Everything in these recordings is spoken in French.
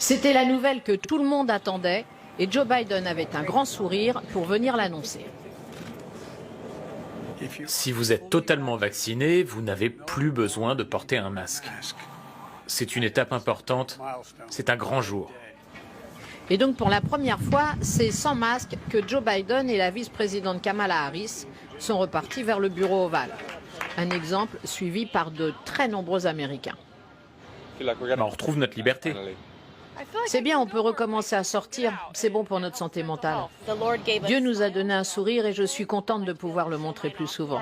C'était la nouvelle que tout le monde attendait et Joe Biden avait un grand sourire pour venir l'annoncer. Si vous êtes totalement vacciné, vous n'avez plus besoin de porter un masque. C'est une étape importante, c'est un grand jour. Et donc pour la première fois, c'est sans masque que Joe Biden et la vice-présidente Kamala Harris sont repartis vers le bureau ovale. Un exemple suivi par de très nombreux Américains. On retrouve notre liberté. C'est bien, on peut recommencer à sortir. C'est bon pour notre santé mentale. Dieu nous a donné un sourire et je suis contente de pouvoir le montrer plus souvent.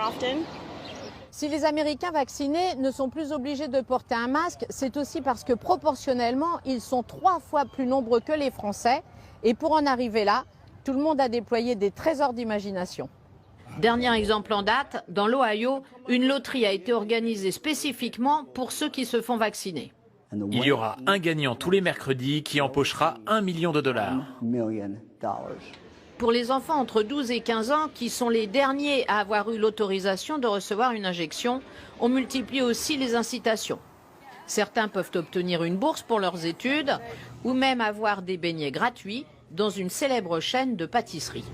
Si les Américains vaccinés ne sont plus obligés de porter un masque, c'est aussi parce que proportionnellement, ils sont 3 fois plus nombreux que les Français. Et pour en arriver là, tout le monde a déployé des trésors d'imagination. Dernier exemple en date, dans l'Ohio, une loterie a été organisée spécifiquement pour ceux qui se font vacciner. Il y aura un gagnant tous les mercredis qui empochera $1 million. Pour les enfants entre 12 et 15 ans, qui sont les derniers à avoir eu l'autorisation de recevoir une injection, on multiplie aussi les incitations. Certains peuvent obtenir une bourse pour leurs études ou même avoir des beignets gratuits dans une célèbre chaîne de pâtisserie.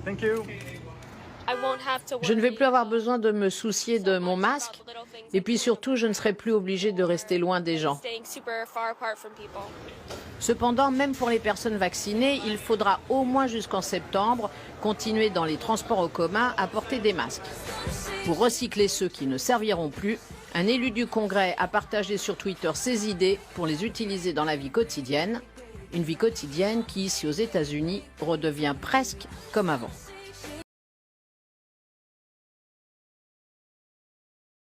Je ne vais plus avoir besoin de me soucier de mon masque et puis surtout, je ne serai plus obligée de rester loin des gens. Cependant, même pour les personnes vaccinées, il faudra au moins jusqu'en septembre continuer dans les transports en commun à porter des masques. Pour recycler ceux qui ne serviront plus, un élu du Congrès a partagé sur Twitter ses idées pour les utiliser dans la vie quotidienne. Une vie quotidienne qui, ici aux États-Unis, redevient presque comme avant.